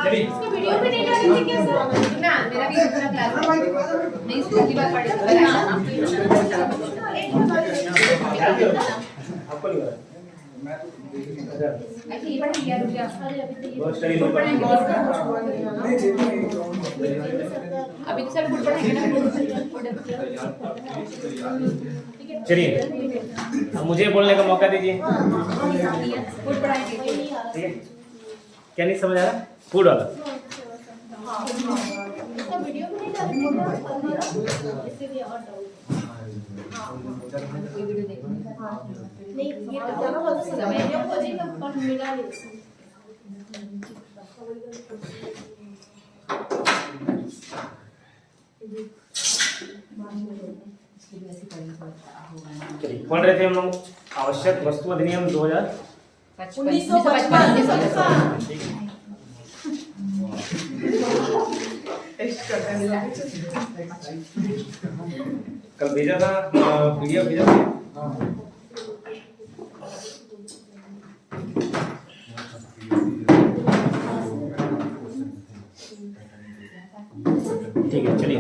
चलिए इसका वीडियो भी नहीं डाली थी क्या सर? ना मेरा भी दूसरा क्लास है नहीं इसकी बात पढ़ी लगाया ना आपको नहीं पता ऐसे ये पढ़ लिया रुक जा बहुत स्टडी लो अभी तो सर फुट पढ़ेंगे ना चलिए अब मुझे बोलने का मौका दीजिए फुट पढ़ाएंगे ठीक है क्या नहीं समझ आ रहा फूड वाला इसका वीडियो भी नहीं डाली इसलिए और डाउट कोई वीडियो देखो नहीं ये तो समय जो कोचिंग का पर मिला नहीं चलिए पढ़ रहे थे हम लोग आवश्यक वस्तु अधिनियम 2055 कल भेजा था पीडीएफ भेजा था ठीक है चलिए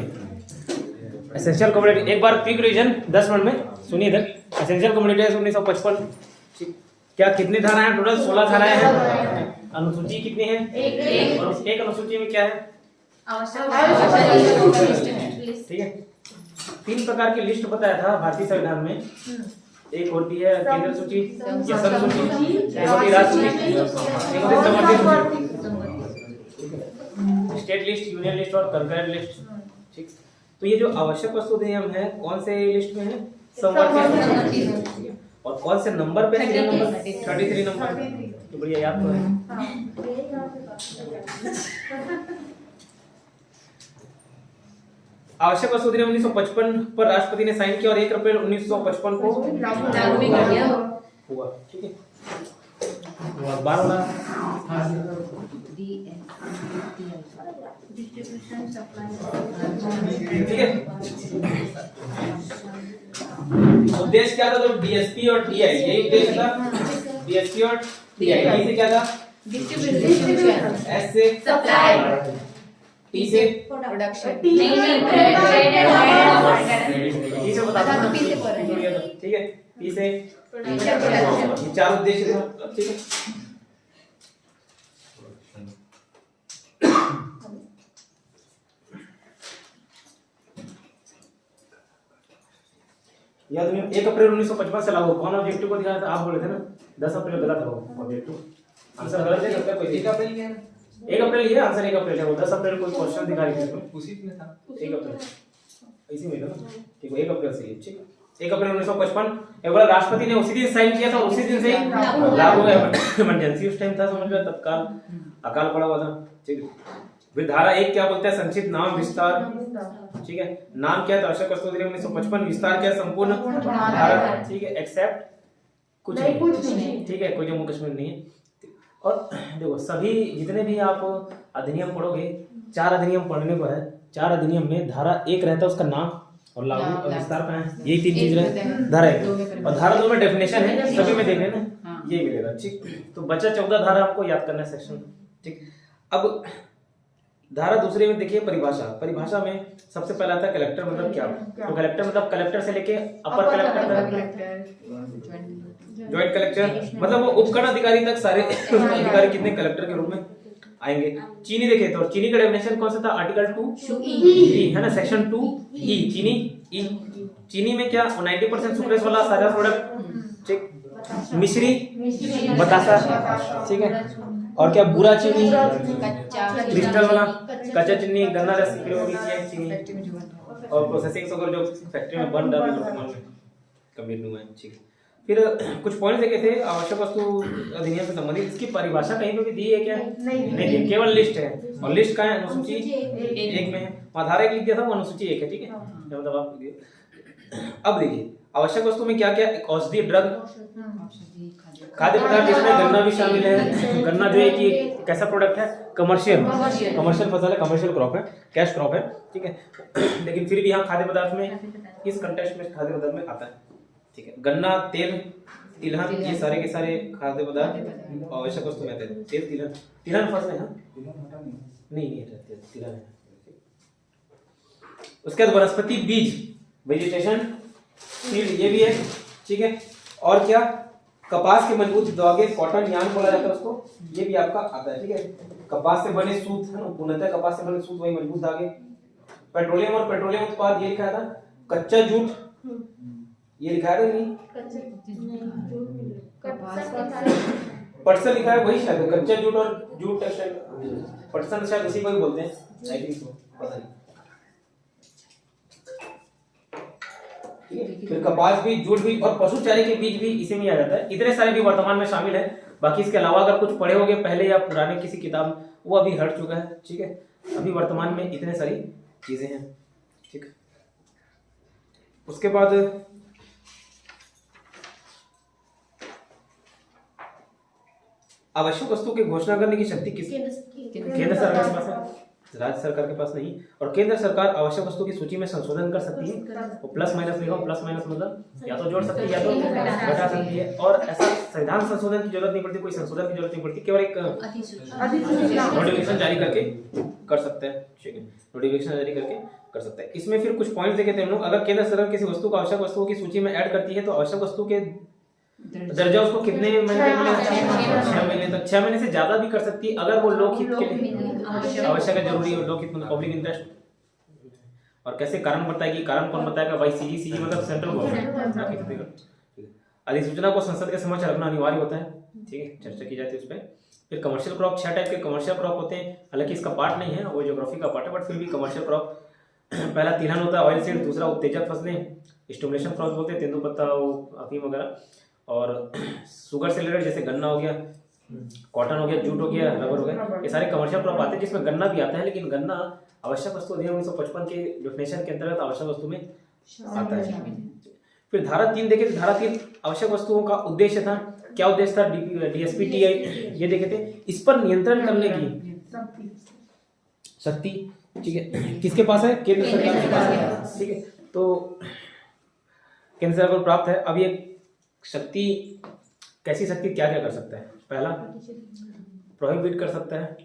एसेंशियल कम्युनिटी एक बार क्विक रिवीजन 10 मिनट में सुनिए इधर एसेंशियल कम्युनिटी 1955 क्या कितनी धाराएं हैं टोटल 16 धाराएं हैं अनुसूची कितनी है एक और उस एक अनुसूची में क्या है ठीक है 3 प्रकार की लिस्ट बताया था भारतीय संविधान में एक होती है केंद्र सूची या सब सूची एक होती है राज्य सूची एक होती है संवर्धित सूची स्टेट लिस्ट यूनियन लिस्ट और कंकरेंट लिस्ट ठीक तो ये जो आवश्यक वस्तु अधिनियम है कौन से लिस्ट में है संवर्धित सूची और कौन से नंबर पे है नंबर 33 नंबर तो बढ़िया याद तो है आवश्यक वस्तु अधिनियम 1955 पर राष्ट्रपति ने साइन किया और 1 अप्रैल 1955 को लागू भी कर दिया हुआ ठीक है और 12 डिस्ट्रीब्यूशन ठीक है उद्देश्य क्या था तो डीएसपी और टीआई यही उद्देश्य था डीएसपी और टीआई से क्या था डिस्ट्रीब्यूशन एस से सप्लाई टी से प्रोडक्शन टी से बता अच्छा, तो P से कर रहे हैं। ठीक है टी से प्रोडक्शन ये 4 उद्देश्य थे ठीक है याद नहीं 1 अप्रैल 1955 से लागू कौन ऑब्जेक्टिव को दिखाया था आप बोले थे ना 10 अप्रैल गलत है वो ऑब्जेक्टिव आंसर गलत है करता कोई 1 अप्रैल क्या है 1 अप्रैल ये आंसर 1 अप्रैल है वो 10 अप्रैल कोई क्वेश्चन दिखा रही थी उसी में था 1 अप्रैल इसी में था ना ठीक है 1 अप्रैल से ठीक 1 अप्रैल 1955 एक बार राष्ट्रपति ने उसी दिन साइन किया था उसी दिन से लागू हो गया इमरजेंसी उस टाइम था समझ लो तत्काल अकाल पड़ा हुआ था ठीक है फिर धारा 1 क्या बोलता है संक्षिप्त नाम विस्तार ठीक है नाम क्या है तो आवश्यक वस्तु अधिनियम 1955 विस्तार क्या है संपूर्ण धारा ठीक है एक्सेप्ट कुछ नहीं ठीक है कोई जम्मू कश्मीर नहीं है और देखो सभी जितने भी आप अधिनियम पढ़ोगे 4 अधिनियम पढ़ने को है 4 अधिनियम में धारा 1 रहता है उसका नाम और लागू और विस्तार का है यही 3 चीज रहे धारा 1 और धारा 2 में डेफिनेशन है सभी में देख लेना ये मिलेगा ठीक तो बचा 14 धारा आपको याद करना है सेक्शन ठीक अब धारा दूसरे में देखिए परिभाषा में सबसे पहला आता है कलेक्टर मतलब क्या तो कलेक्टर मतलब कलेक्टर से लेके अपर कलेक्टर जॉइंट कलेक्टर मतलब वो उपखंड अधिकारी तक सारे अधिकारी कितने कलेक्टर के रूप में आएंगे चीनी देखे तो चीनी का डेफिनेशन कौन सा था आर्टिकल 2 ई है ना सेक्शन 2 ई चीनी ई चीनी में क्या 90% सुक्रोज वाला सारा प्रोडक्ट ठीक मिश्री बतासा ठीक है और क्या बुरा चीनी क्रिस्टल वाला कच्चा चीनी गन्ना रस चीनी और प्रोसेसिंग शुगर जो फैक्ट्री में बन रहा है वर्तमान में कभी नहीं है ठीक फिर कुछ पॉइंट्स देखे थे आवश्यक वस्तु अधिनियम से संबंधित इसकी परिभाषा कहीं पे भी दी है क्या नहीं दी केवल लिस्ट है और लिस्ट का है अनुसूची 1 में है वहाँ धारा 1 लिख दिया था वो अनुसूची 1 है ठीक है मतलब आप अब देखिए आवश्यक वस्तु में क्या क्या औषधि ड्रग खाद्य पदार्थ जिसमें गन्ना भी शामिल है गन्ना जो है कि कैसा प्रोडक्ट है कमर्शियल फसल है कमर्शियल क्रॉप है कैश क्रॉप है ठीक है लेकिन फिर भी यहाँ खाद्य पदार्थ में इस कंटेक्स्ट में खाद्य पदार्थ में आता है ठीक है गन्ना तेल तिलहन, ये सारे के सारे खाद्य पदार्थ आवश्यक वस्तु में आते हैं। तेल, तिलहन, तिलहन फसल है हाँ? नहीं तिलहन है। उसके बाद वनस्पति बीज, वेजिटेशन सीड, ये भी है, ठीक है। और क्या, कपास के मजबूत धागे, कॉटन यार्न बोला जाता है उसको, ये भी आपका आता है, ठीक है। कपास से बने सूत है ना, पूर्णतः कपास से बने सूत वही मजबूत धागे। पेट्रोलियम और पेट्रोलियम उत्पाद, ये लिखा था। कच्चा जूट, ये लिखा है नहीं, पटसन लिखा है, वही शायद कच्चा जूट और जूट टेक्सटाइल, पटसन शायद उसी को ही बोलते हैं, आई थिंक सो, पता नहीं। फिर कपास बीज, जूट बीज और पशु चारे के बीज भी इसी में आ जाता है। इतने सारे भी वर्तमान में शामिल है। बाकी इसके अलावा अगर कुछ पढ़े होंगे पहले या पुराने किसी किताब, वो अभी हट चुका है, ठीक है। अभी वर्तमान में इतने सारी चीजें हैं, ठीक। उसके बाद आवश्यक वस्तु की घोषणा करने की शक्ति किस, केंद्र सरकार के पास है, राज्य सरकार के पास नहीं। और केंद्र सरकार आवश्यक वस्तु की सूची में संशोधन कर सकती है, वो प्लस माइनस लिखा, प्लस माइनस मतलब या तो जोड़ सकती है या तो घटा सकती है। और ऐसा संविधान संशोधन की जरूरत नहीं पड़ती, कोई संशोधन की जरूरत नहीं पड़ती, केवल एक नोटिफिकेशन जारी करके कर सकते हैं, ठीक है। नोटिफिकेशन जारी करके कर सकते हैं। इसमें फिर कुछ पॉइंट देखे थे हम लोग। अगर केंद्र सरकार किसी वस्तु को आवश्यक वस्तुओं की सूची में ऐड करती है तो आवश्यक वस्तु के दर्जा उसको कितने महीने तक मिलेगा? 6 महीने तक। 6 महीने से ज्यादा भी कर सकती है अगर वो लोकहित के लिए आवश्यक है, जरूरी है, लोकहित मतलब पब्लिक इंटरेस्ट। और कैसे कारण बताएगी, कारण कौन बताएगा भाई? सीजी मतलब सेंट्रल गवर्नमेंट। अधिसूचना को संसद के समक्ष रखना अनिवार्य होता है, ठीक है, चर्चा की जाती है उस पर। फिर कमर्शियल क्रॉप, 6 टाइप के कमर्शियल क्रॉप होते हैं, हालांकि इसका पार्ट नहीं है, वो ज्योग्राफी का पार्ट है, बट फिर भी कमर्शियल क्रॉप। पहला तिलहन होता है, ऑयल सीड। दूसरा उत्तेजक फसलें, स्टिमुलेशन क्रॉप बोलते हैं, तेंदुपत्ता, अफीम वगैरह। और शुगर से रिलेटेड जैसे गन्ना हो गया, कॉटन हो गया, जूट हो गया, रबर हो गया, ये सारे कमर्शियल क्रॉप आते हैं जिसमें गन्ना भी आता है। लेकिन गन्ना आवश्यक वस्तु अधिनियम 1955 के डेफिनेशन के अंतर्गत आवश्यक वस्तु में आता है। फिर धारा 3 देखे तो धारा 3 आवश्यक वस्तुओं का उद्देश्य था। क्या उद्देश्य था? DSPTI ये देखे थे, इस पर नियंत्रण करने की शक्ति, ठीक है, किसके पास है? केंद्र सरकार के पास है, ठीक है। तो केंद्र सरकार को प्राप्त है। अब ये शक्ति, कैसी शक्ति, क्या क्या कर सकता है? पहला, प्रोहिबिट कर सकता है,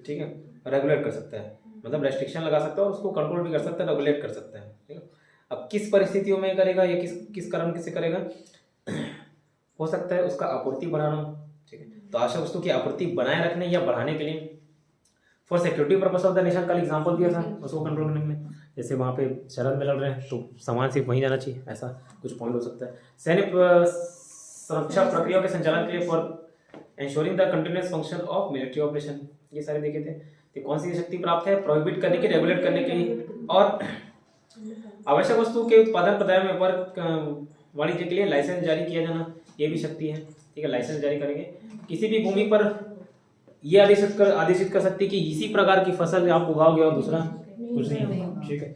ठीक है, रेगुलेट कर सकता है, मतलब रेस्ट्रिक्शन लगा सकता है, और उसको कंट्रोल भी कर सकता है, रेगुलेट कर सकता है, ठीक है। अब किस परिस्थितियों में करेगा या किस कारण से करेगा? हो सकता है उसका आपूर्ति बढ़ाना, ठीक है, तो आवश्यक वस्तु की आपूर्ति बनाए रखने या बढ़ाने के लिए। For security purpose of the nation, कल एग्जाम्पल दिया था, उसको कंट्रोल करने में, जैसे वहाँ पे शरद में लड़ रहे हैं तो सामान सिर्फ वहीं जाना चाहिए, ऐसा कुछ पॉइंट हो सकता है। सैन्य सुरक्षा प्रक्रियाओं के संचालन के लिए, for ensuring the continuous function of military operation, ये सारे देखे थे। तो कौन सी शक्ति प्राप्त है? प्रोहिबिट करने की, रेगुलेट करने के लिए। और आवश्यक वस्तु के उत्पादन, प्रदान, व्यापार, वाणिज्य के लिए लाइसेंस जारी किया जाना, ये भी शक्ति है, ठीक है, लाइसेंस जारी करेंगे। किसी भी भूमि पर ये आदेशित कर सकती कि इसी प्रकार की फसल आप उगाओगे और दूसरा कुछ नहीं, ठीक है।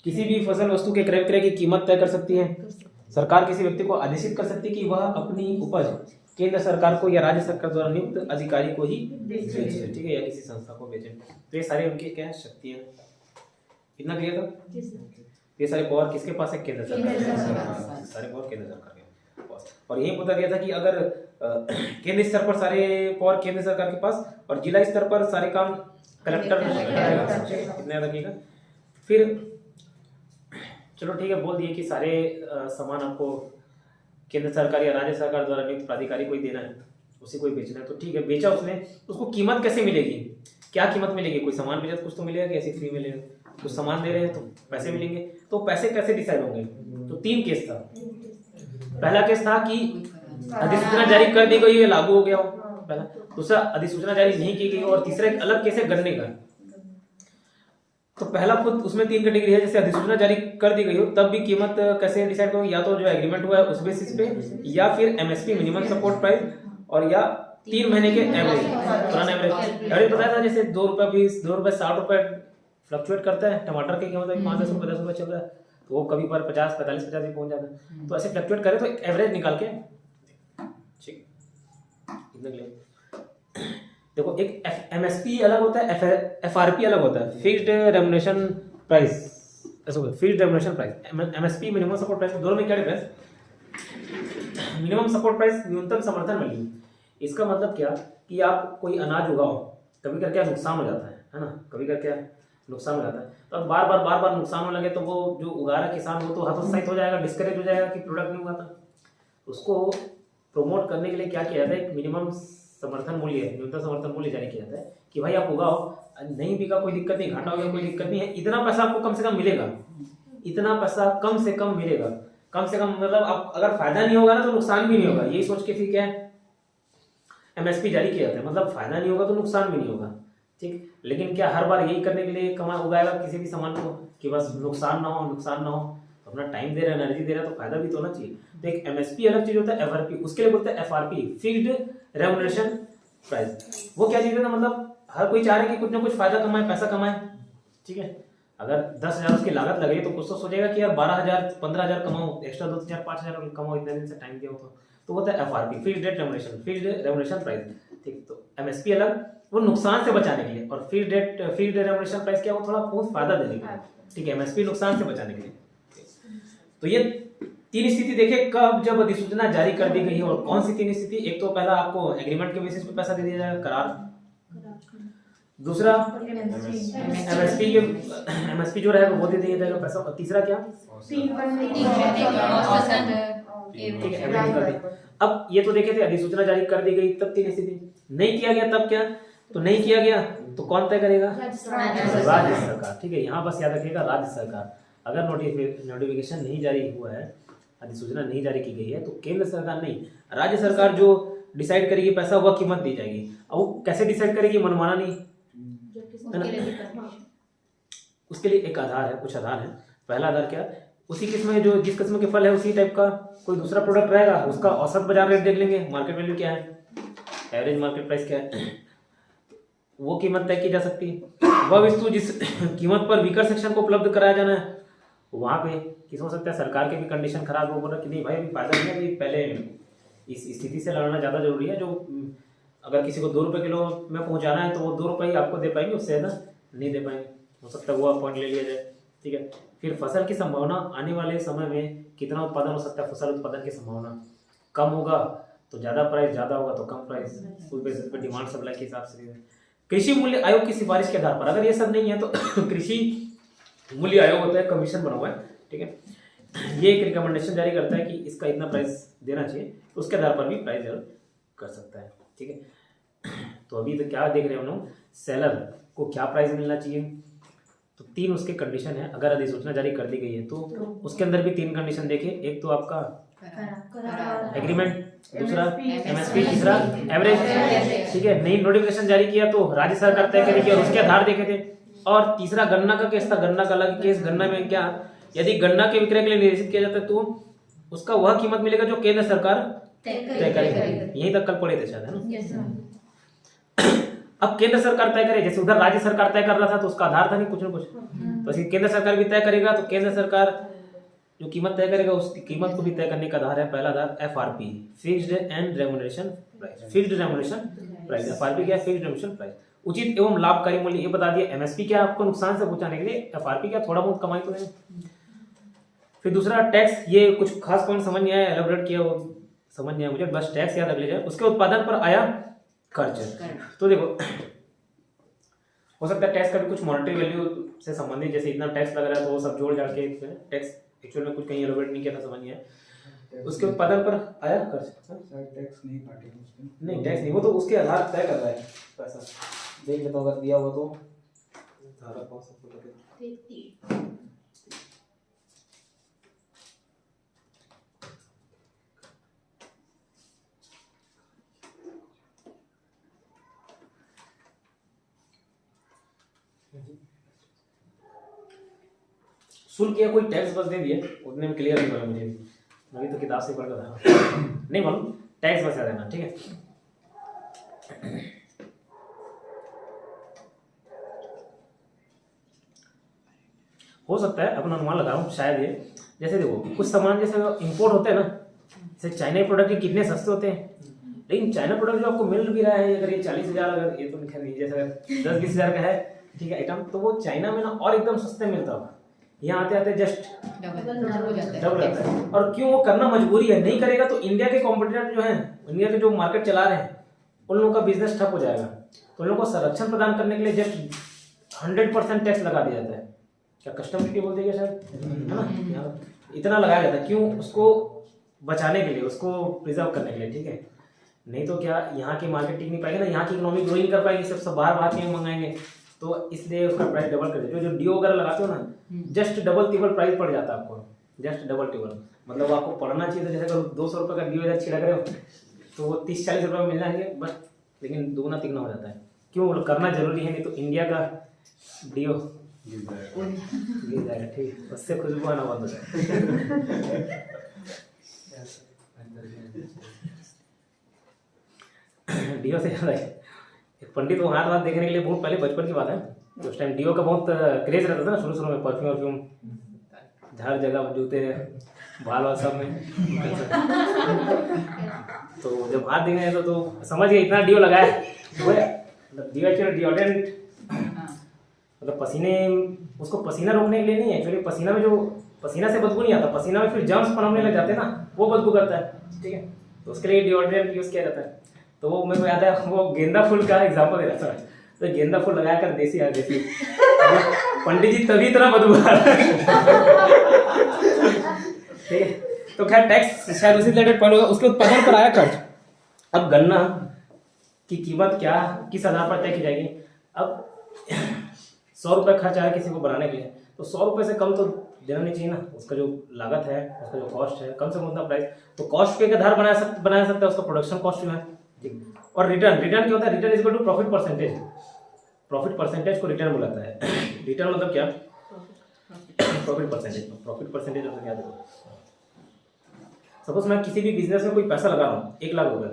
किसी भी फसल वस्तु के क्रय विक्रय की कीमत तय कर सकती है। सरकार किसी व्यक्ति को आदेशित कर सकती है कि वह अपनी उपज केंद्र सरकार को या राज्य सरकार द्वारा नियुक्त अधिकारी को ही बेचे, ठीक है, या किसी संस्था को बेचे। तो ये सारे उनकी क्या शक्तियां, इतना क्लियर था? ये सारे पावर किसके पास है? केंद्र सरकार के पास, सारे पावर केंद्र सरकार के पास। और यही बता दिया था कि अगर केंद्र स्तर पर सारे पावर केंद्र सरकार के पास और जिला स्तर पर सारे काम कलेक्टर कितना याद रखिएगा। फिर चलो ठीक है, बोल दिए कि सारे सामान आपको केंद्र सरकार या राज्य सरकार द्वारा नियुक्त प्राधिकारी को ही देना है, उसी को ही बेचना है। तो ठीक है, बेचा उसने, उसको कीमत कैसे मिलेगी? क्या कीमत मिलेगी? कोई सामान बेचा तो कुछ तो मिलेगा कि ऐसे फ्री मिलेगा? कुछ सामान दे रहे हैं तो पैसे मिलेंगे। तो पैसे कैसे डिसाइड होंगे? तो 3 केस था। पहला केस था कि अधिसूचना जारी कर दी गई, लागू हो गया हो, पहला। दूसरा, अधिसूचना जारी नहीं की गई हो, और तीसरा एक अलग केस है गन्ने का। तो पहला खुद उसमें 3 कैटेगरी है, जैसे अधिसूचना जारी कर दी गई हो तब भी कीमत कैसे डिसाइड होगी? या तो जो एग्रीमेंट हुआ है उस बेसिस पे, या फिर MSP मिनिमम सपोर्ट प्राइस, और या 3 महीने के एवरेज, पुराना एवरेज बताया था। जैसे 2 रुपये 20, 2 रुपये 60 रुपये फ्लक्चुएट करता है। टमाटर की कीमत अभी 5-10 रुपये 10 रुपये चल रहा है, तो वो कभी पर 50, 45, 50 भी पहुंच जाता है। तो ऐसे फ्लक्चुएट करे तो एवरेज निकाल के, ठीक, देखो, एक MSP अलग होता है, FRP अलग होता है, फिक्स्ड रेम्युनरेशन प्राइस, ऐसा fixed remuneration price. MSP minimum support price, दोनों में क्या डिफरेंस? मिनिमम सपोर्ट प्राइस, न्यूनतम समर्थन मूल्य। इसका मतलब क्या कि आप कोई अनाज उगाओ, कभी कर क्या नुकसान हो जाता है ना, कभी कर क्या नुकसान हो जाता है। तो अब बार बार नुकसान होने लगे तो वो जो उगा रहा किसान वो तो हतोत्साहित हो जाएगा, डिस्करेज हो जाएगा कि प्रोडक्ट नहीं उगाता। उसको प्रोमोट करने के लिए क्या किया जाता है, एक मिनिमम समर्थन मूल्य, न्यूनतम समर्थन मूल्य जारी किया जाता है कि भाई आप उगाओ, नहीं बिका कोई दिक्कत नहीं, घाटा हो गया कोई दिक्कत नहीं है, इतना पैसा आपको कम से कम मिलेगा, इतना पैसा कम से कम मिलेगा। कम से कम मतलब आप अगर फायदा नहीं होगा ना तो नुकसान भी नहीं होगा, यही सोच के फिर क्या है एमएसपी जारी किया जाता है। मतलब फायदा नहीं होगा तो नुकसान भी नहीं होगा, ठीक। लेकिन क्या हर बार यही करने के लिए कमा उगाएगा किसी भी सामान को कि बस नुकसान ना हो, नुकसान ना हो। तो अपना टाइम दे रहा है, एनर्जी दे रहा है, तो फायदा भी तो होना चाहिए। तो एक एमएसपी अलग चीज होता है, एफआरपी उसके लिए बोलते हैं एफआरपी, फिक्स्ड रेम्युनरेशन प्राइस। वो क्या चीज है ना, मतलब हर कोई चाह रहा है कि कुछ ना कुछ फायदा कमाए, पैसा कमाए, ठीक है। अगर 10,000 उसकी लागत लगे तो कुछ तो सोचेगा कि यार 12,000 15,000 कमाऊं, एक्स्ट्रा 2,000 5,000 कमाऊं, इतने दिन से टाइम दिया हो तो होता है एफआरपी, फिक्स्ड रेम्युनरेशन प्राइस, ठीक। तो एमएसपी अलग, वो नुकसान से बचाने के लिए, और फिक्स्ड रेम्युनरेशन प्राइस क्या, वो थोड़ा बहुत फायदा देने के लिए, ठीक है। एमएसपी नुकसान से बचाने के लिए। तो ये तीन स्थिति देखे कब, जब अधिसूचना जारी कर दी गई है। और कौन सी तीन स्थिति, एक तो पहला आपको एग्रीमेंट के बेसिस पे पैसा दे दिया जाएगा, करार। दूसरा एमएसपी जो रहेगा वो दे दिया जाएगा पैसा। और तीसरा क्या, ठीक है। अब ये तो देखे थे अधिसूचना जारी कर दी गई तब तीन स्थिति, नहीं किया गया तब क्या, तो नहीं किया गया तो कौन तय करेगा, राज्य सरकार, ठीक है। यहाँ बस याद रखिएगा राज्य सरकार। अगर नोटिफिकेशन नहीं जारी हुआ है, अधिसूचना नहीं जारी की गई है, तो केंद्र सरकार नहीं, राज्य सरकार जो डिसाइड करेगी पैसा, वह कीमत दी जाएगी। अब वो कैसे डिसाइड करेगी, मनमाना नहीं, उसके लिए एक आधार है, कुछ आधार है। पहला आधार क्या, उसी किस्म में जो जिस किस्म के फल है उसी टाइप का कोई दूसरा प्रोडक्ट रहेगा, उसका औसत बाजार रेट देख लेंगे, मार्केट वैल्यू क्या है, एवरेज मार्केट प्राइस क्या है, वो कीमत तय की जा सकती है। वह वस्तु जिस कीमत पर वीकर सेक्शन को उपलब्ध कराया जाना है, वहाँ पे किस हो सकता है, सरकार के भी कंडीशन खराब हो, बोल रहा कि नहीं भाई अभी फायदा नहीं है, अभी पहले इस स्थिति से लड़ना ज़्यादा जरूरी है। जो अगर किसी को 2 रुपये किलो में पहुँचाना है तो वो 2 रुपये ही आपको दे पाएंगे, उससे है ना नहीं दे पाएंगे, हो सकता है वो पॉइंट ले लिया जाए, ठीक है। फिर फसल की संभावना, आने वाले समय में कितना उत्पादन हो सकता है, फसल उत्पादन की संभावना कम होगा तो ज़्यादा प्राइस, ज़्यादा होगा तो कम प्राइस, उस बेसिस पे डिमांड सप्लाई के हिसाब से। कृषि मूल्य आयोग की सिफारिश के आधार पर, अगर ये सब नहीं है तो कृषि मूल्य आयोग होता है, कमीशन बना हुआ है, ठीक है। ये एक रिकमेंडेशन जारी करता है कि इसका इतना प्राइस देना चाहिए, तो उसके आधार पर भी प्राइस कर सकता है, ठीक है। तो अभी तो क्या देख रहे हैं हम लोग, सेलर को क्या प्राइस मिलना चाहिए, तो 3 उसके कंडीशन है। अगर अधिसूचना जारी कर दी गई है तो उसके अंदर भी 3 कंडीशन देखिए, एक तो आपका एग्रीमेंट, दूसरा एमएसपी, तीसरा एवरेज, ठीक है। नई नोटिफिकेशन जारी किया तो राज्य सरकार तय करेगी और उसके आधार देखे थे। और तीसरा गन्ना का केस था, गन्ना का अलग केस। गन्ना में क्या, यदि गन्ना के विक्रय के लिए निर्देशित किया जाता है तो उसका वह कीमत मिलेगा जो केंद्र सरकार तय करेगी। यहीं तक कल पढ़े थे शायद, है ना। अब केंद्र सरकार तय करे, जैसे उधर राज्य सरकार तय कर रहा था तो उसका आधार था नहीं कुछ ना कुछ, तो ऐसे केंद्र सरकार भी तय करेगा, तो केंद्र सरकार जो कीमत तय करेगा उस कीमत को भी तय करने का आधार है। पहला आधार FRP, fixed and remuneration price, fixed remuneration price. FRP क्या है, फिक्स्ड रेम्युनरेशन प्राइस। उचित एवं लाभकारी मूल्य, ये बता दिया। एमएसपी क्या, आपको नुकसान से बचाने के लिए, एफआरपी क्या, थोड़ा बहुत कमाई तो है। फिर दूसरा टैक्स, ये कुछ खास पॉइंट समझ नहीं आया, एलैबोरेट किया वो समझ नहीं आया मुझे, बस टैक्स याद रख लीजिए। उसके उत्पादन पर आया खर्च, तो देखो हो सकता है टैक्स का भी कुछ मॉनेटरी वैल्यू से संबंधित, जैसे इतना टैक्स लग रहा है तो वो सब जोड़ जाड़ के टैक्स एक्चुअल में कुछ कहीं एलैबोरेट नहीं किया था, समझ नहीं आया। उसके उत्पादन पर आया खर्च, टैक्स नहीं काटेगा, नहीं टैक्स नहीं, वो तो उसके आधार तय कर रहा है पैसा, देख लेता हूँ अगर दिया हुआ तो धारा कौन सा शुल्क या कोई टैक्स बस दे दिए, उतने में क्लियर नहीं हो रहा मुझे भी, अभी तो किताब से पढ़ कर था नहीं मालूम, टैक्स बचा देना, ठीक है। हो सकता है अपना अनुमान लगा रहा हूँ शायद ये, जैसे देखो कुछ सामान जैसे इंपोर्ट होते हैं ना, जैसे चाइना प्रोडक्ट कितने सस्ते होते हैं, लेकिन चाइना प्रोडक्ट जो आपको मिल भी रहा है, अगर ये 40,000, अगर ये तो खैर नहीं, जैसे 10-20 हज़ार का है, ठीक है आइटम, तो वो चाइना में ना और एकदम सस्ते मिलता होगा, यहाँ आते आते जस्ट डबल हो जाता है। डबल रहता है। और क्यों वो करना मजबूरी है, नहीं करेगा तो इंडिया के कॉम्पिटिटर जो हैं, इंडिया के जो मार्केट चला रहे हैं, उन लोगों का बिजनेस ठप हो जाएगा। तो उन लोगों को संरक्षण प्रदान करने के लिए जस्ट 100% टैक्स लगा दिया जाता है। क्या कस्टम ड्यूटी बोलते हैं क्या शायद, है ना, यहाँ इतना लगाया जाता है। क्यों? उसको बचाने के लिए, उसको प्रिजर्व करने के लिए, ठीक है। नहीं तो क्या यहाँ की मार्केट टिक नहीं पाएगी ना, यहाँ की इकोनॉमी ग्रो नहीं कर पाएगी, सब बाहर के मंगाएंगे। तो इसलिए उसका प्राइस डबल कर देते हो। जो डीओ वगैरह लगाते हो ना, जस्ट डबल टिबल प्राइस पड़ जाता है आपको, जस्ट डबल टिबल। मतलब आपको पढ़ना चाहिए था, जैसे अगर 200 रुपये का डीओ छिड़क रहे हो तो वो 30-40 रुपये में मिल जाएंगे बस, लेकिन दुगना तिगना हो जाता है। क्यों? करना जरूरी है, नहीं तो इंडिया का डीओ गिर जाएगा, ठीक है, उससे खुशबू आना बंद हो जाएगा। डीओ से याद है, एक पंडित को हाथ वाथ देखने के लिए, बहुत पहले बचपन की बात है, तो उस टाइम डीओ का बहुत क्रेज रहता था ना, शुरू में परफ्यूम हर जगह, जूते बाल वाल सब में। तो जब हाथ देखने आया तो समझ गया इतना डीओ लगाया, डीओ एक्चुअली डिओड्रेंट, मतलब पसीने, उसको पसीना रोकने के लिए नहीं है एक्चुअली। पसीना में जो, पसीना से बदबू नहीं आता, पसीना में फिर जर्म्स पनपने लग जाते हैं ना, वो बदबू करता है, ठीक है। तो उसके लिए डिओड्रेंट यूज़ किया जाता है। तो वो मेरे को याद है, वो गेंदा फूल का एग्जाम्पल दे रहा था, तो गेंदा फूल लगाया कर देसी है, देसी पंडित जी तभी इतना बदबू आ रहा है, ठीक है। तो खैर टैक्स शायद उसी रिलेटेड पॉइंट होगा, उसके उत्पादन पर आया खर्च। अब गन्ना की कीमत क्या, किस आधार पर तय की जाएगी? अब 100 रुपये खर्च आया किसी को बनाने के लिए, तो 100 रुपये से कम तो देना नहीं चाहिए ना, उसका जो लागत है, उसका जो कॉस्ट है, कम से कम उतना प्राइस। तो कॉस्ट के आधार बनाया सकता है उसका प्रोडक्शन कॉस्ट जो है, ठीक। और रिटर्न क्या होता है? Return is equal to profit percentage. Profit percentage को रिटर्न बुलाता है। रिटर्न मतलब क्या? Profit percentage. प्रॉफिट परसेंटेज मतलब क्या? देखो, सपोज मैं किसी भी बिजनेस में कोई पैसा लगा रहा हूँ 1 लाख रुपए,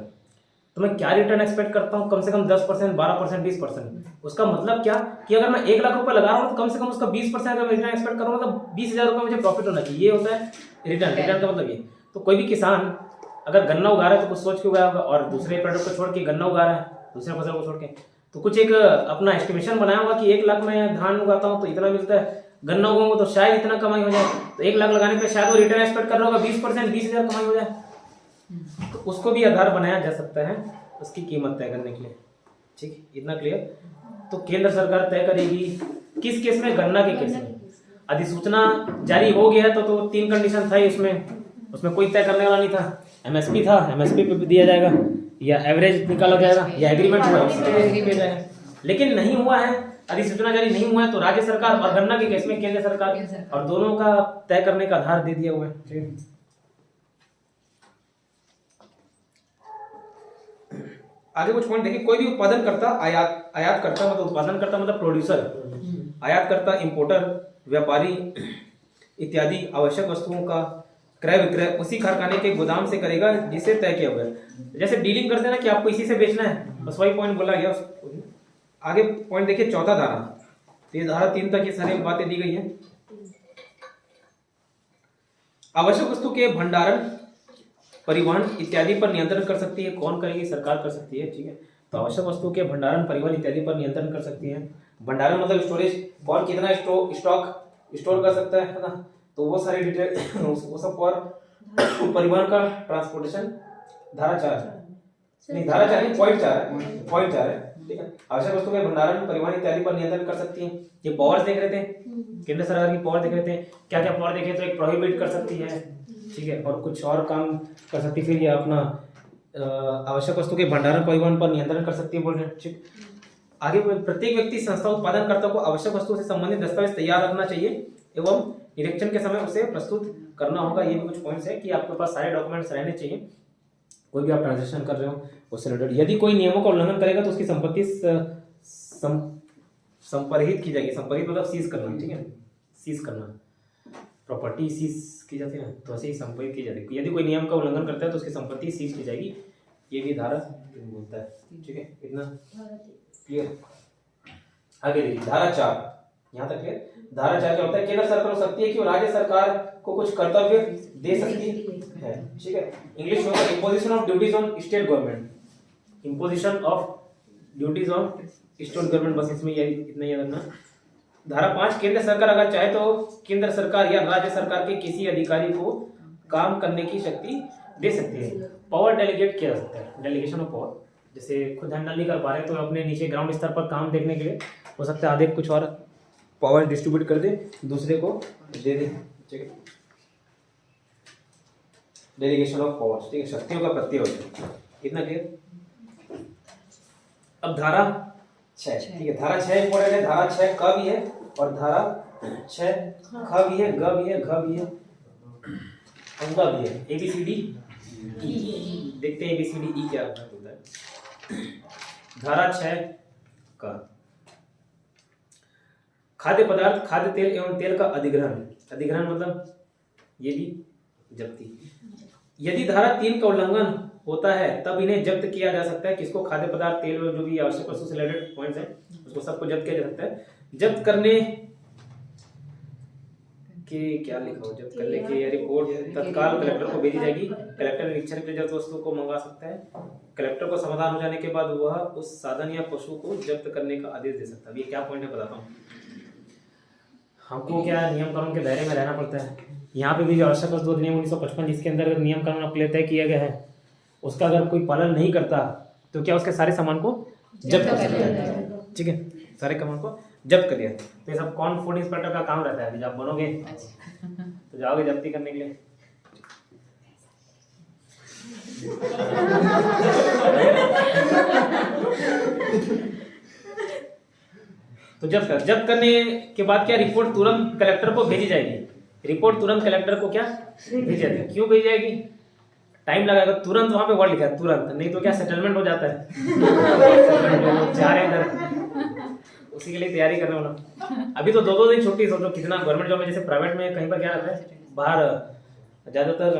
तो मैं क्या रिटर्न एक्सपेक्ट करता हूँ? कम से कम 10%, 12%, 20%। उसका मतलब क्या कि अगर मैं 1 लाख रुपए लगा रहा हूँ तो कम से कम उसका 20% अगर रिटर्न एक्सपेक्ट करूँगा तो 20,000 रुपये मुझे प्रॉफिट होना चाहिए। ये होता है रिटर्न। रिटर्न का मतलब ये। तो कोई भी किसान अगर गन्ना उगा रहा है तो कुछ सोच के उगाया होगा, और दूसरे प्रोडक्ट को छोड़ के गन्ना उगा रहा है, दूसरे फसल को छोड़ के, तो कुछ एक अपना एस्टिमेशन बनाया होगा कि 1 लाख में धान उगाता हूँ तो इतना मिलता है, गन्ना उगाऊंगा तो शायद इतना कमाई हो जाए। तो 1 लाख लगाने पे शायद वो रिटर्न एक्सपेक्ट कर रहा होगा 20%, 20,000 कमाई हो जाए। तो उसको भी आधार बनाया जा सकता है उसकी कीमत तय करने के लिए, ठीक, इतना क्लियर। तो केंद्र सरकार तय करेगी किस केस में? गन्ना के केस में। अधिसूचना जारी हो गया है तो 3 कंडीशन था उसमें कोई तय करने वाला नहीं था। एमएसपी था, एमएसपी पे दिया जाएगा, या एवरेज निकाला जाएगा, या एग्रीमेंट हुआ है। लेकिन नहीं हुआ है, अधिसूचना जारी नहीं हुआ है, तो राज्य सरकार, और गन्ना के केस में केंद्र सरकार, और दोनों का तय करने का आधार दे दिया हुआ है। आगे कुछ पॉइंट देखिए। कोई भी उत्पादन करता, आयात करता, मतलब उत्पादन करता मतलब प्रोड्यूसर, आयात करता, इंपोर्टर, व्यापारी इत्यादि आवश्यक वस्तुओं का क्रय विक्रय उसी कारखाने के गोदाम से करेगा जिसे तय किया हुआ है। जैसे डीलिंग करते हैं ना कि आपको इसी से बेचना है, बस वही पॉइंट बोला गया। आगे पॉइंट देखिए, चौथा धारा। तो ये धारा 3 तक ये सारी बातें दी गई है। आवश्यक वस्तु के भंडारण, परिवहन इत्यादि पर नियंत्रण कर सकती है। कौन करेगी? सरकार कर सकती है, ठीक है। तो आवश्यक वस्तु के भंडारण, परिवहन इत्यादि पर नियंत्रण कर सकती है। भंडारण मतलब स्टोरेज, कौन कितना स्टॉक स्टोर कर सकता है ना, तो वो सारी डिटेल वो सब। और परिवहन का ट्रांसपोर्टेशन धारा 4 नहीं, धारा 4 नहीं, पॉइंट 4 है, ठीक है। आवश्यक वस्तु के भंडारण, परिवहन इत्यादि पर नियंत्रण कर सकती है। ये पावर्स देख रहे थे, केंद्र सरकार की पावर देख रहे थे, क्या क्या पावर देखे, तो एक प्रोहिबिट कर सकती है, ठीक है, और कुछ और काम कर सकती है। फिर ये अपना आवश्यक वस्तु के भंडारण, परिवहन पर नियंत्रण कर सकती है, बोल रहे हैं, ठीक। आगे प्रत्येक व्यक्ति, संस्था, उत्पादनकर्ता को आवश्यक वस्तु से संबंधित दस्तावेज तैयार रखना चाहिए एवं निरीक्षण के समय उसे प्रस्तुत करना होगा। ये भी कुछ पॉइंट्स है कि आपके पास सारे डॉक्यूमेंट्स रहने चाहिए, कोई भी आप ट्रांजेक्शन कर रहे हो उससे रिलेटेड। यदि कोई नियमों का उल्लंघन करेगा तो उसकी संपत्ति संपरिहित की जाएगी। संपरिहित मतलब सीज करना, ठीक है, सीज करना, प्रॉपर्टी सीज की जाती है ना, तो ऐसे ही संपरिहित की जाएगी। यदि कोई नियम का उल्लंघन करता है तो उसकी संपत्ति सीज की जाएगी। ये भी धारा बोलता है, ठीक है, इतना क्लियर। आगे देखिए धारा 4, यहाँ तक क्लियर। धारा 4 क्या होता है? केंद्र सरकार हो सकती है कि वो राज्य सरकार को कुछ कर्तव्य दे सकती है, ठीक है। इंग्लिश में होगा imposition of duties on state government, imposition of duties on state government, बस इसमें यही इतना याद रखना। धारा 5 केंद्र सरकार अगर चाहे तो केंद्र सरकार या राज्य सरकार के किसी अधिकारी को काम करने की शक्ति दे सकती है। पावर डेलीगेट किया जा सकता है, डेलीगेशन ऑफ पावर। जैसे खुद हैंडल नहीं कर पा रहे तो अपने नीचे ग्राउंड स्तर पर काम देखने के लिए हो सकता है आधे कुछ और पावर डिस्ट्रीब्यूट कर दे, दूसरे को दे दे। ठीक है, डेलीगेशन ऑफ पावर, ठीक है, शक्तियों का प्रत्यय होता है। कितना क्लियर? अब धारा 6, ठीक है, धारा 6 इंपॉर्टेंट है। धारा 6 क भी है और धारा 6 ख भी है, ग भी है, घ भी है, अंगा भी है। ABCD E, देखते हैं ABCD E क्या होता है। धारा 6 का खाद्य पदार्थ, खाद्य तेल एवं तेल का अधिग्रहण, अधिग्रहण मतलब ये भी जब्ती। यदि धारा 3 का उल्लंघन होता है तब इन्हें जब्त किया जा सकता है। किसको? खाद्य पदार्थ, तेल और जो भी आवश्यक वस्तु से रिलेटेड पॉइंट्स हैं उसको सबको जब्त किया जा सकता है। जब्त करने के क्या लिखा हो, जब्त करने की रिपोर्ट तत्काल कलेक्टर को भेजी जाएगी। कलेक्टर निरीक्षण के लिए जब्त वस्तु को मंगा सकता है। कलेक्टर को समाधान हो जाने के बाद वह उस साधन या पशु को जब्त करने का आदेश दे सकता है। ये क्या पॉइंट है बताता हूँ। हमको क्या नियम कानून के दायरे में रहना पड़ता है। यहाँ पे भी जो आवश्यक वस्तु अधिनियम 1955 जिसके अंदर नियम कानून अपने तय किया गया है उसका अगर कोई पालन नहीं करता तो क्या उसके सारे सामान को जब्त कर सकता है। ठीक है, सारे सामान को जब्त कर दिया। तो ये सब कौन फूड इंस्पेक्टर का काम रहता है। जब बनोगे तो जाओगे जब्ती करने के लिए। तो जब्त करने के बाद क्या रिपोर्ट तुरंत कलेक्टर को भेजी जाएगी। रिपोर्ट तुरंत कलेक्टर को क्या भेजी जाएगी। क्यों भेजी जाएगी? टाइम लगाएगा। तुरंत वहां पे वर्ड लिखा है तुरंत, नहीं तो क्या सेटलमेंट हो जाता है। जा रहे हैं उसी के लिए तैयारी करने वाला। अभी तो 2-2 दिन छुट्टी। सोचो कितना गवर्नमेंट जॉब में, जैसे प्राइवेट में कहीं पर क्या रहता है बाहर, ज्यादातर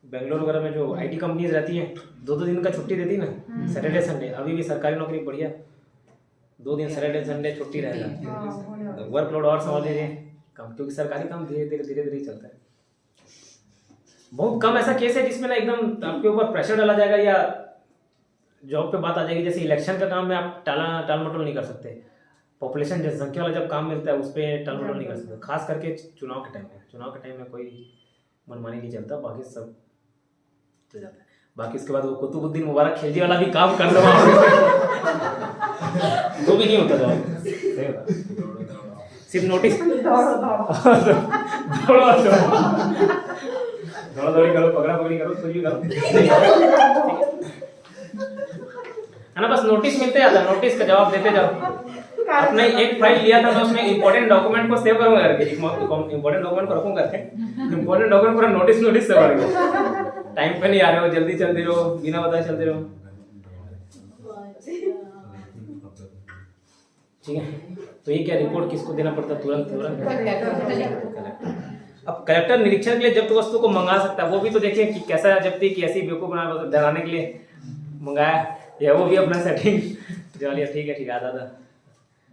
बेंगलोर वगैरह में जो IT कंपनीज रहती हैं 2-2 दिन का छुट्टी देती ना, सैटरडे संडे। अभी भी सरकारी नौकरी बढ़िया 2 दिन सैटरडे संडे छुट्टी रहेगा। वर्कलोड और समझ लीजिए कम, क्योंकि सरकारी काम धीरे धीरे चलता है। बहुत कम ऐसा केस है जिसमें ना एकदम आपके ऊपर प्रेशर डाला जाएगा या जॉब पे बात आ जाएगी। जैसे इलेक्शन का काम में आप टाल मटोल नहीं कर सकते। पॉपुलेशन जनसंख्या वाला जब काम मिलता है उस पर टाल मटोल नहीं कर सकते, खास करके चुनाव के टाइम में कोई मनमानी नहीं चलता। बाकी सब चल जाता है। बाकी इसके बाद वो कुतुबुद्दीन मुबारक खिलजी वाला भी काम कर रहा वो भी नहीं होता जॉब। सिर्फ नोटिस दौड़ी करो, पकड़ा पकड़ी करो, कुछ भी करो है ना। बस नोटिस मिलते जाता है, नोटिस का जवाब देते जाओ। अपने एक फाइल लिया था मैं, उसमें इंपॉर्टेंट डॉक्यूमेंट को सेव करूंगा करके, इंपॉर्टेंट डॉक्यूमेंट को रखूंगा करके, इंपॉर्टेंट डॉक्यूमेंट पूरा नोटिस सेव करूंगा। टाइम पे नहीं आ रहे हो, जल्दी चलते रहो, बिना बताए चलते रहो। ठीक है, तो ये क्या रिपोर्ट किसको देना पड़ता है? तुरंत कलेक्टर। अब कलेक्टर निरीक्षण के लिए जब्त वस्तु को मंगा सकता है। वो भी तो देखिए कि कैसा जब्ती की ऐसी बेवकूफ बना डराने के लिए मंगाया, या वो भी अपना सेटिंग चलिए ठीक है आधा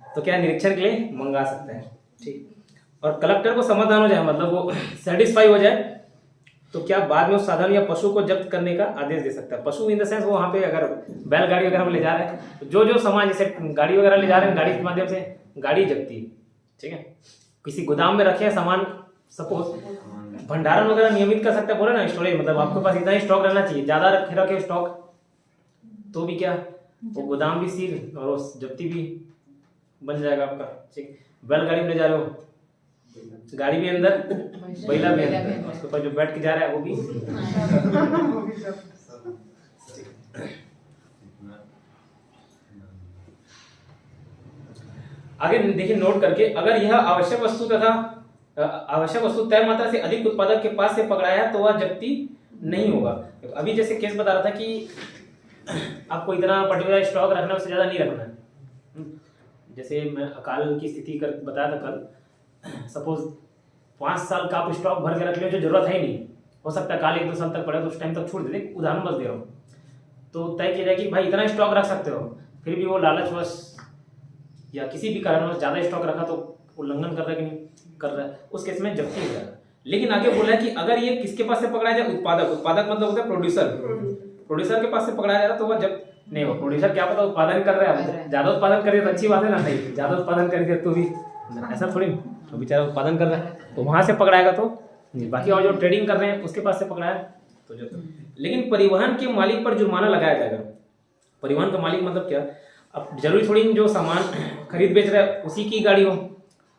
तो क्या निरीक्षण के लिए मंगा सकता है। ठीक, और कलेक्टर को समाधान हो जाए, मतलब वो सेटिस्फाई हो जाए, तो क्या बाद में उस साधन या पशु को जब्त करने का आदेश दे सकता है। पशु इन द सेंस वो वहाँ पे अगर बैलगाड़ी वगैरह में ले जा रहे हैं तो जो सामान जैसे गाड़ी वगैरह ले जा रहे हैं, गाड़ी के माध्यम से गाड़ी जब्ती है। ठीक है, किसी गोदाम में रखे हैं सामान, सपोज भंडारण वगैरह नियमित कर सकता है, बोले ना स्टोरेज, मतलब आपके पास इतना ही स्टॉक रहना चाहिए। ज्यादा रखे स्टॉक तो भी क्या वो गोदाम भी सील और जब्ती भी बन जाएगा आपका। ठीक, बैलगाड़ी में ले जा रहे हो, गाड़ी भी अंदर, बैला भी अंदर, उसके ऊपर जो बैठ के जा रहा है वो भी। आगे देखिए नोट करके, अगर यह आवश्यक वस्तु तय मात्रा से अधिक उत्पादक के पास से पकड़ाया तो वह जब्ती नहीं होगा। अभी जैसे केस बता रहा था कि आपको इतना पर्टिकुलर स्टॉक रखना, उससे ज्यादा नहीं रखना है। जैसे मैं अकाल की स्थिति बताया था कल, सपोज 5 साल का आप स्टॉक भर के रख लियो जो जरूरत है ही नहीं, हो सकता है काल 1-2 साल तक पड़े तो उस टाइम तक छोड़ दे, उदाहरण बस दे रहा हूँ। तो तय किया जाए कि भाई इतना स्टॉक रख सकते हो, फिर भी वो लालचवश या किसी भी कारणवश ज्यादा स्टॉक रखा तो उल्लंघन कर रहा है कि नहीं कर रहा है, उस केस में जब्ती हो जाएगा। लेकिन आगे बोला है कि अगर ये किसके पास से पकड़ा जाए, उत्पादक मतलब होता है प्रोड्यूसर के पास से पकड़ाया जा रहा तो वह नहीं वो प्रोड्यूसर क्या पता उत्पादन कर रहा है, ज्यादा उत्पादन करे तो अच्छी बात है ना, नहीं ज्यादा उत्पादन करके तो भी ऐसा थोड़ी, तो बेचारा उत्पादन कर रहा है तो वहां से पकड़ाएगा तो नहीं, बाकी और जो ट्रेडिंग कर रहे हैं उसके पास से पकड़ाया तो जो लेकिन परिवहन के मालिक पर जुर्माना लगाया जाएगा। परिवहन का मालिक मतलब क्या, अब जरूरी थोड़ी जो सामान खरीद बेच रहा है उसी की गाड़ी हो,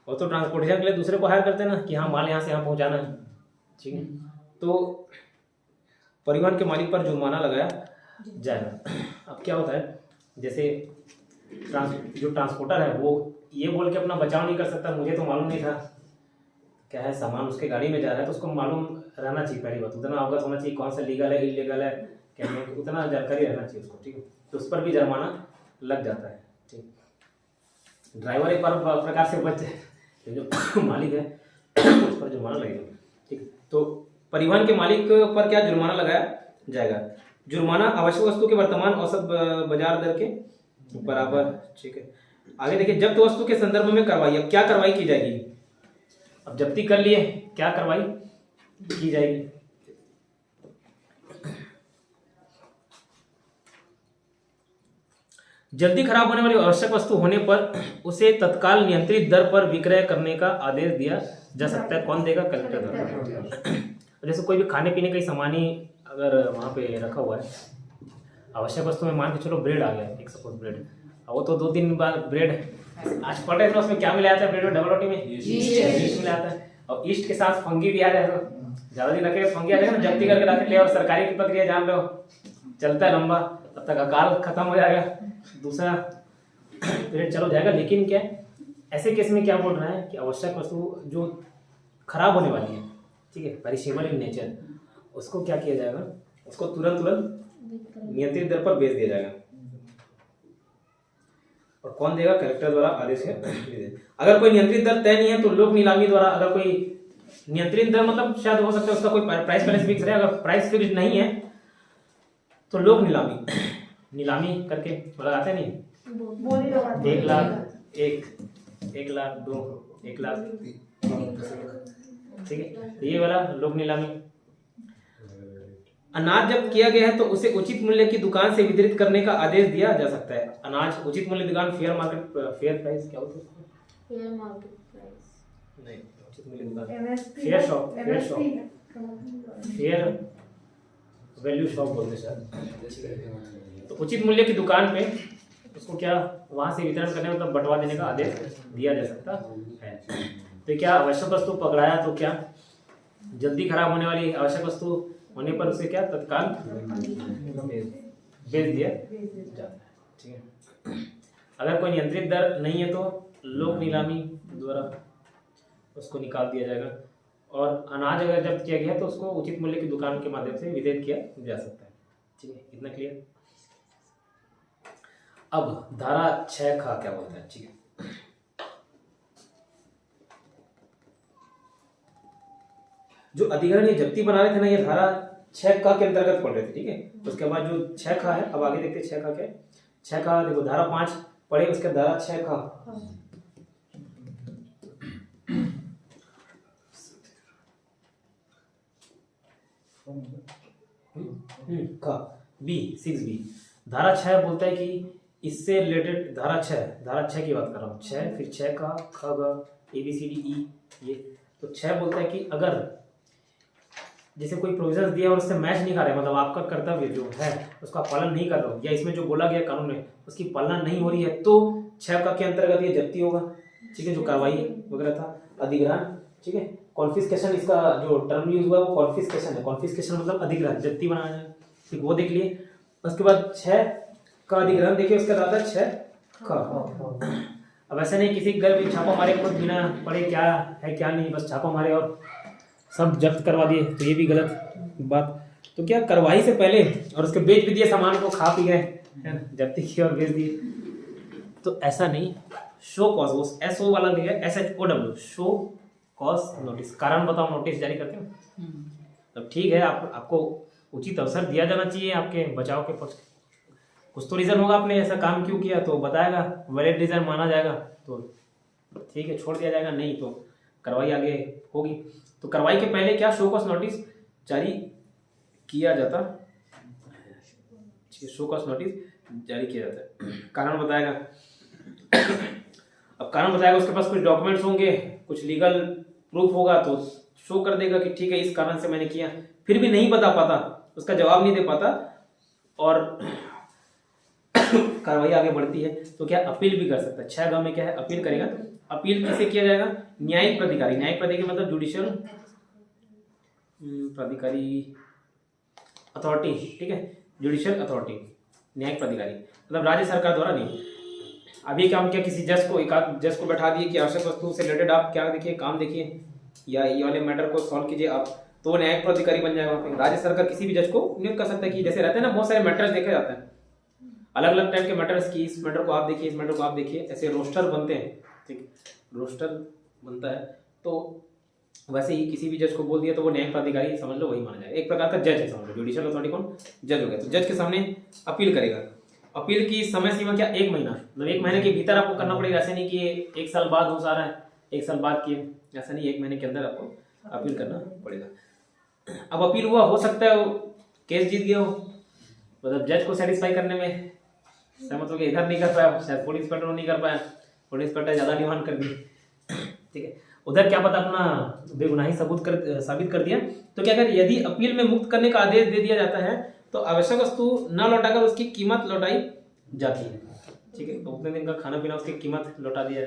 और तो ट्रांसपोर्टेशन के लिए दूसरे को हायर करते हैं ना कि हाँ माल यहाँ से यहाँ पहुँचाना है, ठीक है। तो परिवहन के मालिक पर जुर्माना लगाया जाएगा। अब क्या होता है, जैसे जो ट्रांसपोर्टर है वो ये बोल के अपना बचाव नहीं कर सकता, मुझे तो मालूम नहीं था क्या है, सामान उसके गाड़ी में जा रहा है तो उसको मालूम रहना चाहिए, पहली बात उतना अवगत होना चाहिए कौन सा लीगल है इलीगल है क्या नहीं, उतना जानकारी रहना चाहिए उसको, ठीक है। तो उस पर भी जुर्माना लग जाता है, ठीक। ड्राइवर एक बार प्रकार से बच जाए, जो मालिक है उस पर जुर्माना लगेगा, ठीक। तो परिवहन के मालिक पर क्या जुर्माना लगाया जाएगा। जुर्माना आवश्यक वस्तु के वर्तमान औसत बाजार दर के बराबर, ठीक है। आगे देखिए, जब्त वस्तु के संदर्भ में कार्रवाई। अब क्या कार्रवाई की जाएगी, अब जब्ती कर लिए, क्या कार्रवाई की जाएगी। जल्दी खराब होने वाली आवश्यक वस्तु होने पर उसे तत्काल नियंत्रित दर पर विक्रय करने का आदेश दिया जा सकता है। कौन देगा, कलेक्टर द्वारा। जैसे कोई भी खाने पीने का ही सामान ही अगर वहाँ पे रखा हुआ है, आवश्यक वस्तु में मान के चलो ब्रेड आ गया, एक सपोज ब्रेड, वो तो 2 दिन बाद ब्रेड आज पढ़ रहे थे उसमें क्या मिला जाता है ब्रेड में, डबल रोटी में ईस्ट मिला जाता है, और ईस्ट के साथ फंगी भी आ जाए तो ज्यादा दिन रखे फंगी आ जाएगा ना, जब्ती करके रख लिया, और सरकारी की प्रक्रिया जान रहे हो चलता है लंबा, तब तक अकाल खत्म हो जाएगा, दूसरा पीरियड चलो जाएगा। लेकिन क्या ऐसे केस में क्या बोल रहा है कि आवश्यक वस्तु जो खराब होने वाली है, ठीक है, पेरिशेबल इन नेचर, उसको क्या किया जाएगा, उसको तुरंत नियंत्रित दर पर बेच दिया जाएगा। और कौन देगा, कलेक्टर द्वारा आदेश है। अगर कोई नियंत्रित दर तय नहीं है तो लोक नीलामी द्वारा, अगर कोई नियंत्रित दर मतलब शायद हो सकता है उसका कोई प्राइस पहले फिक्स है, अगर प्राइस फिक्स नहीं है तो लोक नीलामी करके लगाते नहीं, 1 लाख 1 लाख 2 1 लाख, ठीक है, ये वाला लोक नीलामी। अनाज जब किया गया है तो उसे उचित मूल्य की दुकान से वितरित करने का आदेश दिया जा सकता है। अनाज उचित मूल्य दुकान, फेयर मार्केट, फेयर प्राइस क्या होता है, फेयर मार्केट प्राइस नहीं, उचित मूल्य दुकान, fair shop, fair value shop बोलते हैं शायद। तो उचित मूल्य की दुकान पे उसको क्या वहां से वितरण करने मतलब बंटवा देने का आदेश दिया जा सकता है। तो क्या आवश्यक वस्तु पकड़ाया तो क्या जल्दी खराब होने वाली आवश्यक वस्तु होने पर उसे क्या तत्काल बेच दिया जाता है, ठीक है। अगर कोई नियंत्रित दर नहीं है तो लोक नीलामी द्वारा उसको निकाल दिया जाएगा। और अनाज अगर जब्त किया गया तो उसको उचित मूल्य की दुकान के माध्यम से वितरित किया जा सकता है, ठीक है, इतना क्लियर। अब धारा 6 का क्या बोलता है, ठीक है। जो अधिग्रहण ये जब्ती बना रहे थे ना, ये धारा 6 का के अंतर्गत पढ़ रहे थे, ठीक है। उसके बाद जो 6 का है, अब आगे देखते हैं 6 का क्या है। 6 का देखो, धारा 5 पढ़े, उसके धारा 6 का का बी 6B धारा 6 बोलता है कि इससे रिलेटेड धारा 6 की बात कर रहा हूँ, 6 फिर 6 का ख ग ABCDE ये, तो 6 बोलता है कि अगर जैसे कोई प्रोविजंस दिया और उससे मैच नहीं कर रहे, मतलब आपका कर्तव्य जो है उसका पालन नहीं कर रहे हो, या इसमें जो बोला गया कानून में उसकी पालना नहीं हो रही है, तो 6 का के अंतर्गत ये जब्ती होगा, ठीक है। जो कार्रवाई वगैरह था, अधिग्रहण, ठीक है, कॉन्फिस्केशन, इसका जो टर्म यूज हुआ है वो कॉन्फिस्केशन है। कॉन्फिस्केशन मतलब अधिग्रहण, जब्ती बनाना है, ठीक, वो देख लिए। उसके बाद 6 का अधिग्रहण देखिए, उसका दादा 6 का। अब ऐसा नहीं किसी घर भी छापा मारे खुद बिना पढ़े क्या है क्या नहीं, बस छापा मारे और सब जब्त करवा दिए, तो ये भी गलत बात। तो क्या कार्रवाई से पहले और उसके बेच भी दिए सामान को, खा पी गए, है ना, जब्ती की और बेच दिए, तो ऐसा नहीं। शो कॉज, वो SO वाला दिया है, SHOW, शो कॉज नोटिस, कारण बताओ नोटिस जारी करते हैं। तब ठीक है, आपको उचित अवसर दिया जाना चाहिए आपके बचाव के पक्ष। कुछ तो रीजन होगा आपने ऐसा काम क्यों किया, तो बताएगा, वैलिड रीजन माना जाएगा तो ठीक है, छोड़ दिया जाएगा, नहीं तो कार्रवाई आगे होगी। तो कार्रवाई के पहले क्या शो कॉज नोटिस जारी किया जाता है, शो कॉज नोटिस जारी किया जाता है। कारण बताएगा, अब कारण बताएगा, उसके पास कुछ डॉक्यूमेंट्स होंगे, कुछ लीगल प्रूफ होगा तो शो कर देगा कि ठीक है इस कारण से मैंने किया। फिर भी नहीं बता पाता, उसका जवाब नहीं दे पाता और कार्रवाई आगे बढ़ती है तो क्या अपील भी कर सकता है। 6 में क्या है, अपील करेगा। तो अपील किसे किया जाएगा, न्यायिक प्राधिकारी। न्यायिक प्राधिकारी मतलब जुडिशियल प्राधिकारी अथॉरिटी, ठीक है, जुडिशियल अथॉरिटी, न्यायिक प्राधिकारी मतलब राज्य सरकार द्वारा नहीं। अभी काम किया, किसी जज को, एक आध जज को बैठा दिए कि आवश्यक वस्तु से रिलेटेड आप क्या देखिए, काम देखिए या ये वाले मैटर को सॉल्व कीजिए आप, तो वो न्यायिक प्राधिकारी बन जाएगा। वहाँ पे राज्य सरकार किसी भी जज को नियुक्त कर सकता है कि जैसे रहते हैं ना बहुत सारे मैटर्स देखे जाते हैं, अलग अलग टाइप के मैटर्स की, इस मैटर को आप देखिए, इस मैटर को आप देखिए, ऐसे रोस्टर बनते हैं, ठीक, रोस्टर बनता है। तो वैसे ही किसी भी जज को बोल दिया तो वो न्यायिक प्राधिकारी समझ लो वही माना जाएगा, एक प्रकार का जज है समझ लो। जुडिशियल अथॉरिटी कौन, जज हो गया। तो जज के सामने अपील करेगा। अपील की समय सीमा क्या, 1 महीना, मतलब 1 महीने के भीतर आपको करना पड़ेगा। ऐसे नहीं कि 1 साल बाद हो सारा है, 1 साल बाद किए, ऐसा नहीं, 1 महीने के अंदर आपको अपील करना पड़ेगा। अब अपील हुआ, हो सकता है वो केस जीत गया हो, मतलब जज को सेटिस्फाई करने में सहमत हो गया, इधर नहीं कर पाया, शायद पुलिस इंस्पेक्टर नहीं कर पाया, पुलिस इंस्पेक्टर ज्यादा डिमांड कर दी, ठीक है, उधर क्या पता अपना बेगुनाही साबित कर दिया। तो क्या करें, यदि अपील में मुक्त करने का आदेश दे दिया जाता है तो आवश्यक वस्तु न लौटाकर उसकी कीमत लौटाई जाती है, ठीक है। तो उतने दिन का खाना पीना उसकी कीमत लौटा दिया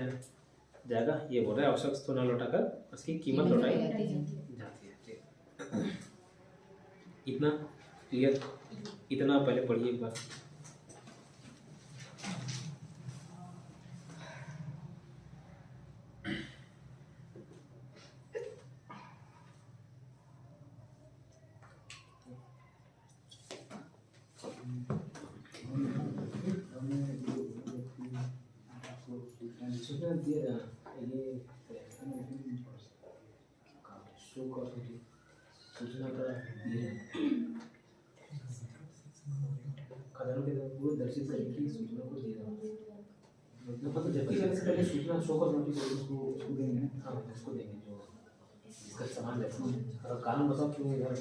जाएगा, ये बोल रहे हैं, आवश्यक वस्तु न लौटाकर उसकी कीमत लौटाई जाती है। इतना क्लियर, इतना पहले पढ़िए एक बार। सूचना दिया ये सूचना का खदानों के पूरे दर्शित करके सूचना को दिया मतलब जबकि करने से पहले सूचना शो का नोटिस उसको देंगे। हाँ उसको देंगे जो इसका सामान रहता है। कानून बताओ क्यों इधर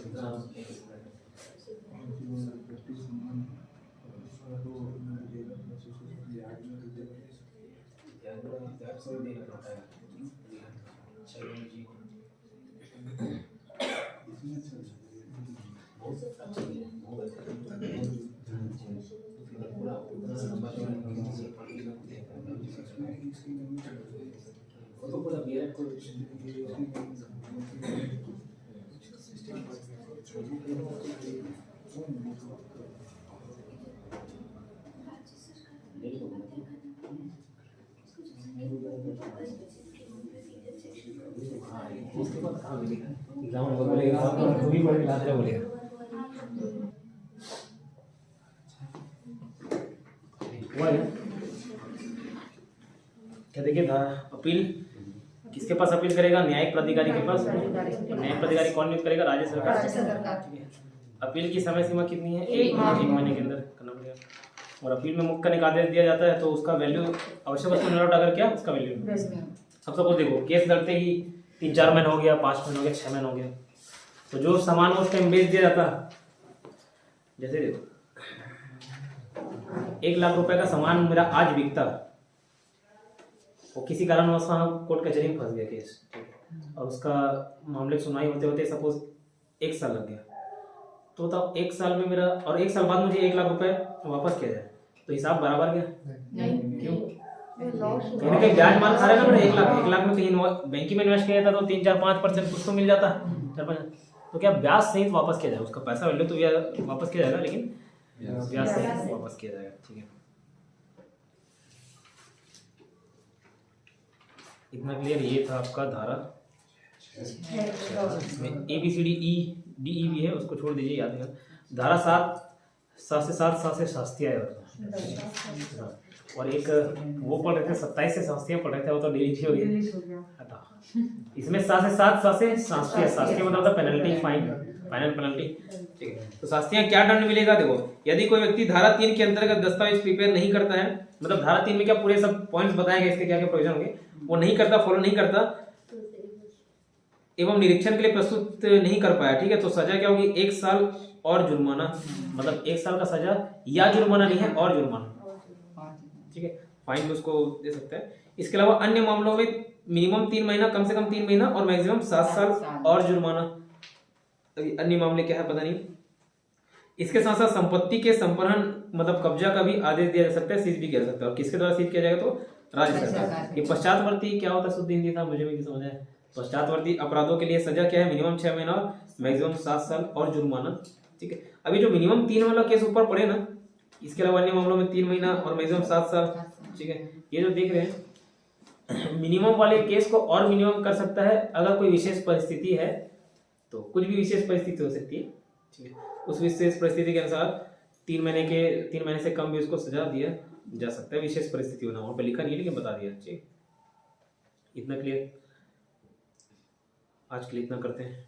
तो पूरा मेरठ को क्या देखिए था अपील किसके पास अपील करेगा, न्यायिक प्राधिकारी के पास। न्यायिक प्राधिकारी कौन नियुक्त करेगा, राज्य सरकार। अपील की समय सीमा कितनी है, 1 महीने के अंदर करना पड़ेगा। और अपील में मुक्त करने का आदेश दिया जाता है तो उसका वैल्यू आवश्यक वस्तु न लौटाकर क्या उसका वैल्यू। अब सपोज देखो केस लड़ते ही 3-4 महीने हो गया, 5 महीने हो गया, 6 महीने हो गया, तो जो सामान उस टाइम बेच दिया जाता, जैसे देखो 1 लाख रुपए का सामान मेरा आज बिकता, वो किसी कारणवश वहाँ कोर्ट कचहरी में फंस गया केस, और उसका मामले की सुनवाई होते होते सपोज 1 साल लग गया, तो तब 1 साल में मेरा, और 1 साल बाद मुझे 1 लाख रुपए वापस किया जाए तो हिसाब बराबर गया नहीं। क्यों, कहीं ना कहीं ब्याज मार खा रहे ना मेरा। 1 लाख में कहीं बैंकिंग में इन्वेस्ट किया जाता तो 3-4-5% कुछ तो मिल जाता, 4-5, तो क्या ब्याज सहित वापस किया जाएगा, उसका पैसा वैल्यू तो वापस किया जाएगा लेकिन ब्याज सहित वापस किया जाएगा, ठीक है। इतना क्लियर। ये था आपका धारा, इसमें ABCDE भी है, उसको छोड़ दीजिए, याद है। धारा 7 से 7 शास्त्रीय है, और एक वो पढ़ रहे थे 27 से शास्त्रीय पढ़ रहे थे, वो तो डिलीट हो गया। इसमें 7 से शास्त्रीय मतलब था पेनल्टी, फाइनल पेनल्टी, ठीक है। तो शास्त्रीय क्या दंड मिलेगा, देखो यदि कोई व्यक्ति धारा 3 के अंतर्गत दस्तावेज प्रिपेयर नहीं करता है, मतलब धारा 3 में क्या पूरे सब पॉइंट्स बताए गए, इसके क्या क्या प्रोविजन होंगे, वो नहीं करता, फॉलो नहीं करता, एवं निरीक्षण के लिए प्रस्तुत नहीं कर पाया, ठीक है, तो सजा क्या होगी, 1 साल और जुर्माना, मतलब 1 साल का सजा या जुर्माना नहीं है और जुर्माना, ठीक है, फाइन उसको दे सकता है। इसके अलावा अन्य मामलों में मिनिमम 3 महीना, कम से कम 3 महीना और मैक्सिमम 7 साल और जुर्माना। अभी अन्य मामले क्या है पता नहीं। इसके साथ साथ संपत्ति के संपहरण मतलब कब्जा का भी आदेश दिया जा सकता है, सीज भी किया जा सकता है। और किसके द्वारा सीज किया जाएगा, तो राज्य सरकार। ये पश्चातवर्ती क्या होता है, शुद्ध हिंदी था, मुझे भी नहीं समझ आया। पश्चातवर्ती अपराधों के लिए सजा क्या है, मिनिमम 6 महीना और मैक्सिमम 7 साल और जुर्माना, ठीक है। अभी जो मिनिमम 3 वाला केस ऊपर पड़े ना, इसके अलावा अन्य मामलों में 3 महीना और मैक्सिमम 7 साल, ठीक है। ये जो देख रहे हैं मिनिमम वाले केस को और मिनिमम कर सकता है अगर कोई विशेष परिस्थिति है, तो कुछ भी विशेष परिस्थिति हो सकती है, ठीक है। उस विशेष परिस्थिति के अनुसार 3 महीने से कम भी उसको सजा दिया जा सकता है, विशेष परिस्थिति होना, वहां पे लिखा नहीं है लेकिन बता दिया, ठीक। इतना क्लियर, आज के लिए इतना करते हैं।